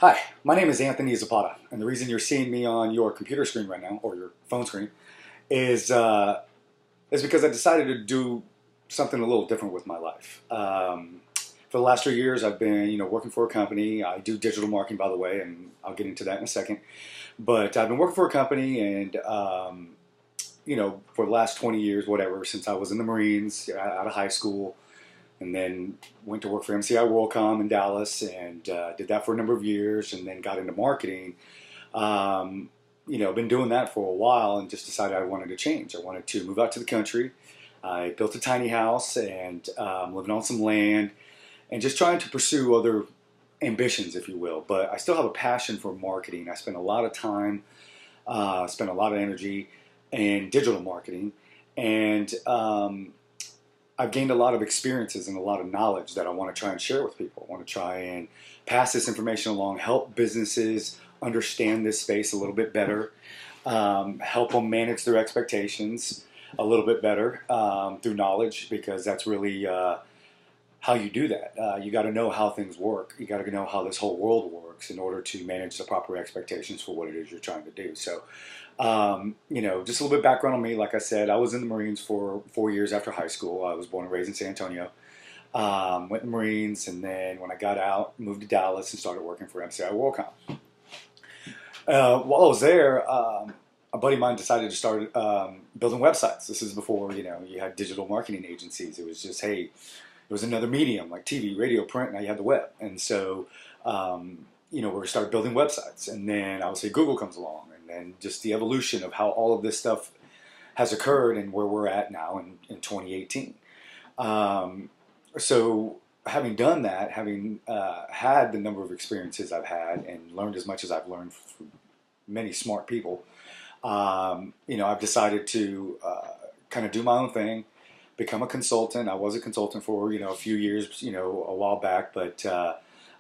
Hi, my name is Anthony Zapata, and the reason you're seeing me on your computer screen right now, or your phone screen, is is because I decided to do something a little different with my life. For the last 3 years, I've been, working for a company. I do digital marketing, by the way, and I'll get into that in a second. But I've been working for a company, and for the last 20 years, whatever, since I was in the Marines, out of high school, and then went to work for MCI WorldCom in Dallas and did that for a number of years, and then got into marketing. Been doing that for a while, and just decided I wanted to change. I wanted to move out to the country. I built a tiny house and living on some land, and just trying to pursue other ambitions, if you will. But I still have a passion for marketing. I spend a lot of time, spend a lot of energy in digital marketing, and I've gained a lot of experiences and a lot of knowledge that I want to try and share with people. I want to try and pass this information along, help businesses understand this space a little bit better, help them manage their expectations a little bit better through knowledge, because that's really how you do that. You got to know how things work. You got to know how this whole world works in order to manage the proper expectations for what it is you're trying to do. So, just a little bit of background on me. Like I said, I was in the Marines for 4 years after high school. I was born and raised in San Antonio. Went in the Marines, and then when I got out, moved to Dallas and started working for MCI WorldCom. While I was there, a buddy of mine decided to start building websites. This is before, you had digital marketing agencies. It was just, hey, it was another medium like TV, radio, print, and now you had the web. And so, we started building websites. And then obviously Google comes along, and then just the evolution of how all of this stuff has occurred and where we're at now in 2018. So having done that, having had the number of experiences I've had and learned as much as I've learned from many smart people, I've decided to kind of do my own thing, become a consultant. I was a consultant for, a few years, a while back, but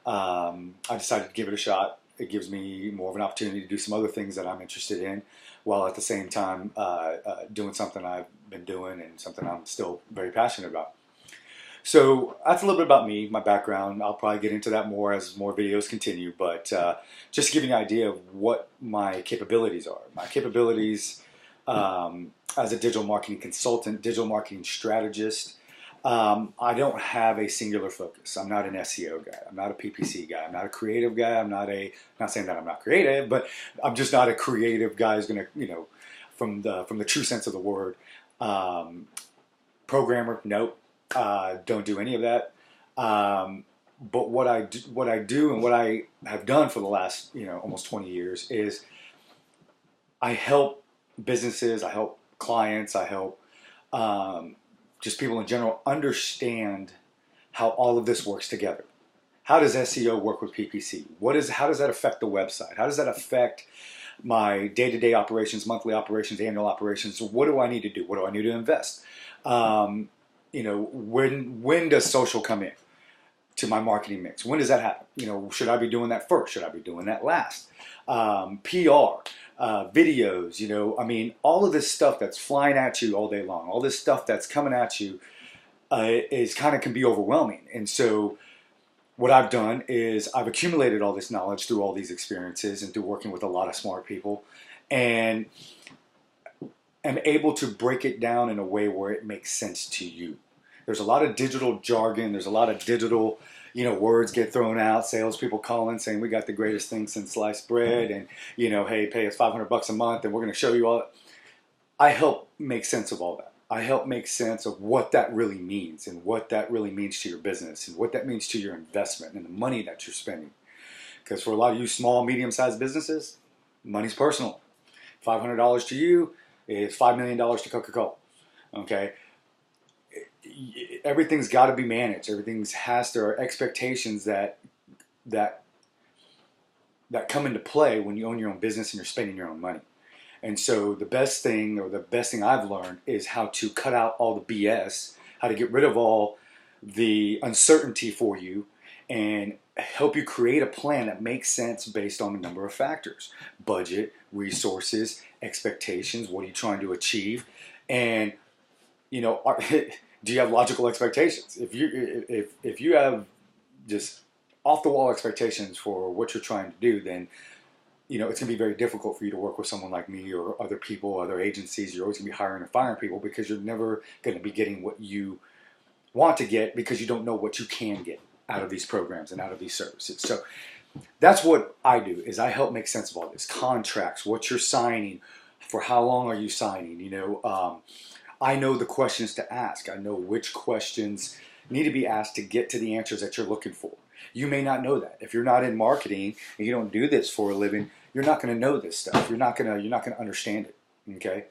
I decided to give it a shot. It gives me more of an opportunity to do some other things that I'm interested in, while at the same time doing something I've been doing and something I'm still very passionate about. So that's a little bit about me, my background. I'll probably get into that more as more videos continue, but just to give you an idea of what my capabilities are. My capabilities as a digital marketing consultant, digital marketing strategist, I don't have a singular focus. I'm not an SEO guy. I'm not a PPC guy. I'm not a creative guy. Not saying that I'm not creative, but I'm just not a creative guy who's going to, from the true sense of the word, programmer, nope. Don't do any of that. But what I do and what I have done for the last, almost 20 years is I help businesses, I help clients, I help just people in general understand how all of this works together. How does SEO work with PPC? How does that affect the website? How does that affect my day-to-day operations, monthly operations, annual operations? What do I need to do? What do I need to invest? When does social come in to my marketing mix? When does that happen? Should I be doing that first? Should I be doing that last? PR, videos, all of this stuff that's flying at you all day long, all this stuff that's coming at you can be overwhelming. And so what I've done is I've accumulated all this knowledge through all these experiences and through working with a lot of smart people, and am able to break it down in a way where it makes sense to you. There's a lot of digital jargon. There's a lot of digital, words get thrown out. Salespeople calling saying we got the greatest thing since sliced bread, and hey, pay us $500 a month, and we're going to show you all. I help make sense of all that. I help make sense of what that really means, and what that really means to your business, and what that means to your investment and the money that you're spending. Because for a lot of you small, medium-sized businesses, money's personal. $500 to you is $5 million to Coca-Cola. Okay, everything's got to be managed. There are expectations that come into play when you own your own business and you're spending your own money. And so the best thing I've learned is how to cut out all the BS, how to get rid of all the uncertainty for you, and help you create a plan that makes sense based on a number of factors: budget, resources, expectations. What are you trying to achieve? And do you have logical expectations? If you have just off the wall expectations for what you're trying to do, then it's going to be very difficult for you to work with someone like me or other people, other agencies. You're always going to be hiring and firing people because you're never going to be getting what you want to get because you don't know what you can get out of these programs and out of these services. So that's what I do, is I help make sense of all this. Contracts, what you're signing, for how long are you signing? I know the questions to ask. I know which questions need to be asked to get to the answers that you're looking for. You may not know that. If you're not in marketing and you don't do this for a living, you're not going to know this stuff. You're not going to understand it. Okay?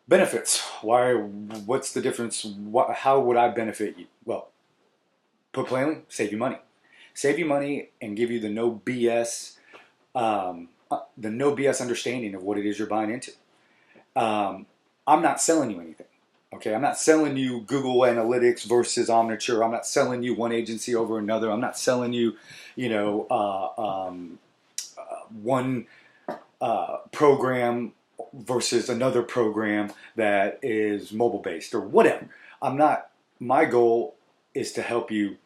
Benefits. What's the difference? How would I benefit you? Well, put plainly, save you money. Save you money and give you the no BS understanding of what it is you're buying into. I'm not selling you anything. Okay, I'm not selling you Google Analytics versus Omniture. I'm not selling you one agency over another. I'm not selling you, one program versus another program that is mobile based or whatever. My goal is to help you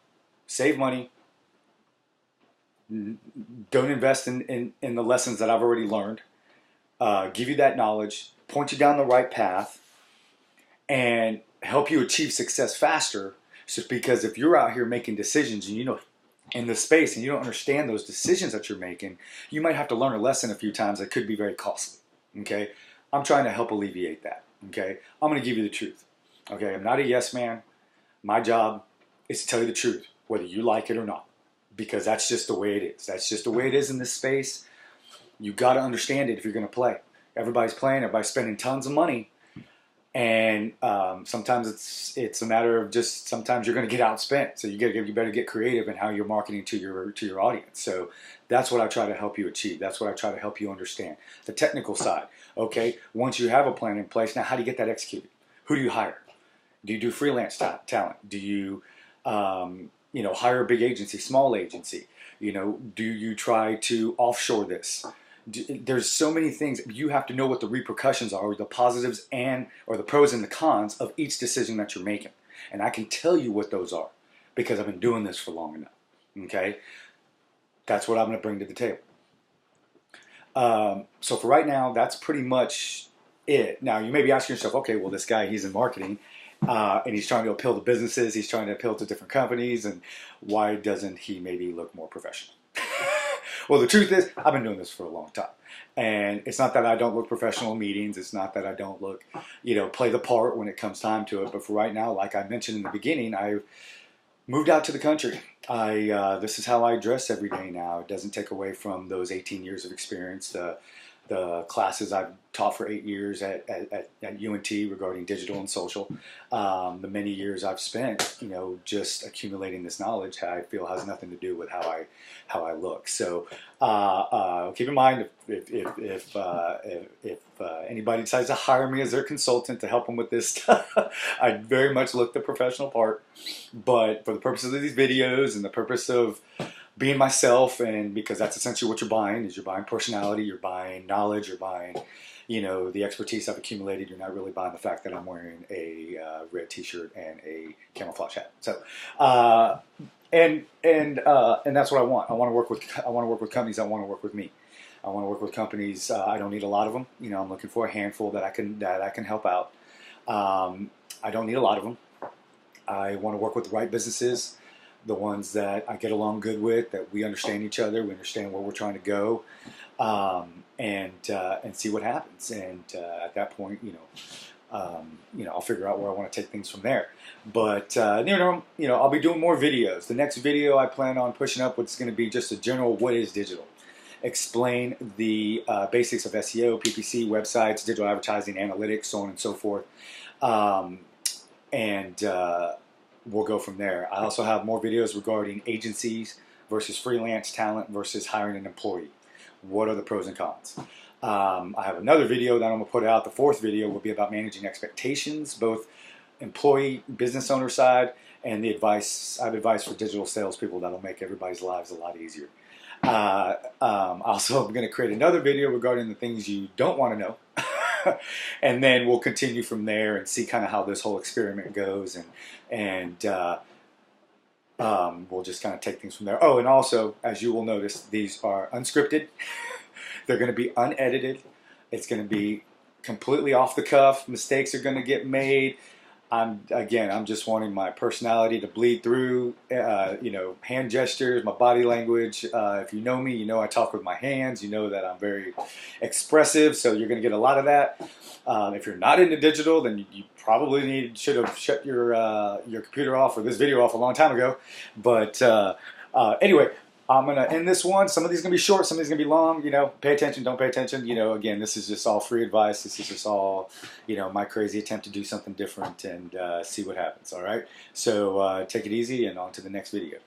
save money. Don't invest in the lessons that I've already learned. Give you that knowledge, point you down the right path, and help you achieve success faster. Just because if you're out here making decisions and in this space and you don't understand those decisions that you're making, you might have to learn a lesson a few times that could be very costly. Okay, I'm trying to help alleviate that. Okay, I'm going to give you the truth. Okay, I'm not a yes man. My job is to tell you the truth, whether you like it or not, because that's just the way it is. That's just the way it is in this space. You got to understand it if you're going to play. Everybody's playing. Everybody's spending tons of money. And sometimes it's a matter of just sometimes you're going to get outspent. So you better get creative in how you're marketing to your audience. So that's what I try to help you achieve. That's what I try to help you understand. The technical side. Okay, once you have a plan in place, now how do you get that executed? Who do you hire? Do you do freelance talent? Do you hire a big agency, small agency? Do you try to offshore this? There's so many things. You have to know what the repercussions are, or the positives or the pros and the cons of each decision that you're making. And I can tell you what those are because I've been doing this for long enough. Okay? That's what I'm going to bring to the table. So for right now, that's pretty much it. Now, you may be asking yourself, okay, well, this guy, he's in marketing, and he's trying to appeal to businesses, he's trying to appeal to different companies, and why doesn't he maybe look more professional? Well, the truth is, I've been doing this for a long time. And it's not that I don't look professional in meetings. It's not that I don't look, play the part when it comes time to it. But for right now, like I mentioned in the beginning, I've moved out to the country. This is how I dress every day now. It doesn't take away from those 18 years of experience, the classes I've taught for 8 years at UNT regarding digital and social, the many years I've spent, just accumulating this knowledge, I feel has nothing to do with how I look. So keep in mind, if anybody decides to hire me as their consultant to help them with this stuff, I very much look the professional part. But for the purposes of these videos and the purpose of being myself, and because that's essentially what you're buying, is you're buying personality, you're buying knowledge, you're buying, the expertise I've accumulated. You're not really buying the fact that I'm wearing a red T-shirt and a camouflage hat. So, and that's what I want. I want to work with companies that want to work with me. I want to work with companies. I don't need a lot of them. I'm looking for a handful that I can help out. I don't need a lot of them. I want to work with the right businesses, the ones that I get along good with, that we understand each other, we understand where we're trying to go, and see what happens. And at that point, I'll figure out where I want to take things from there. But I'll be doing more videos. The next video I plan on pushing up is going to be just a general what is digital. Explain the basics of SEO, PPC, websites, digital advertising, analytics, so on and so forth. We'll go from there. I also have more videos regarding agencies versus freelance talent versus hiring an employee. What are the pros and cons? I have another video that I'm going to put out. The fourth video will be about managing expectations, both employee, business owner side, and the advice. I have advice for digital salespeople that'll make everybody's lives a lot easier. Also, I'm going to create another video regarding the things you don't want to know. And then we'll continue from there and see kind of how this whole experiment goes, and we'll just kind of take things from there. Oh, and also, as you will notice, these are unscripted. They're going to be unedited. It's going to be completely off the cuff. Mistakes are going to get made. I'm just wanting my personality to bleed through, hand gestures, my body language. If you know me, you know I talk with my hands. You know that I'm very expressive, so you're going to get a lot of that. If you're not into digital, then you probably should have shut your computer off or this video off a long time ago. But anyway, I'm going to end this one. Some of these are going to be short, some of these are going to be long. Pay attention, don't pay attention. Again, this is just all free advice. This is just all, my crazy attempt to do something different and see what happens, all right? So take it easy and on to the next video.